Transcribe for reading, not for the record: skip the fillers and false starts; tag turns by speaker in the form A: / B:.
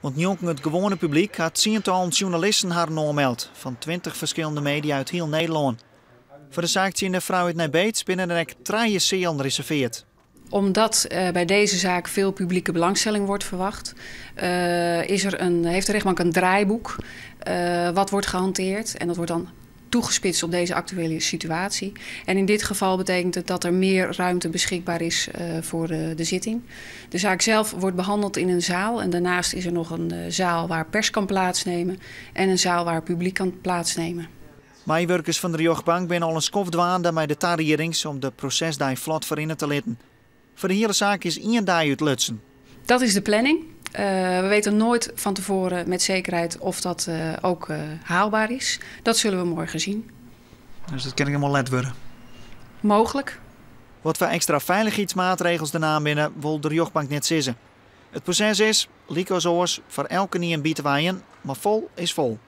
A: Want jongen het gewone publiek had tientallen journalisten haar aangemeld van 20 verschillende media uit heel Nederland. Voor de zaak zien de vrouw uit Nijbeets binnen een 3 seelen reserveerd.
B: Omdat bij deze zaak veel publieke belangstelling wordt verwacht, heeft de rechtbank een draaiboek wat wordt gehanteerd. En dat wordt dan toegespitst op deze actuele situatie. En in dit geval betekent het dat er meer ruimte beschikbaar is voor de zitting. De zaak zelf wordt behandeld in een zaal. En daarnaast is er nog een zaal waar pers kan plaatsnemen en een zaal waar publiek kan plaatsnemen.
A: Medewerkers van de rechtbank zijn al een skofdwaande met de tarierings om de procesdag vlot voor te laten. Voor de hele zaak is 1 dag uit Lutsen.
B: Dat is de planning. We weten nooit van tevoren met zekerheid of dat ook haalbaar is. Dat zullen we morgen zien.
A: Dus dat kan ik helemaal let worden.
B: Mogelijk.
A: Wat voor extra veiligheidsmaatregels daarna binnen wil de rechtbank net zeggen. Het proces is, liek als oors, voor elke niet een bieten waaien, maar vol is vol.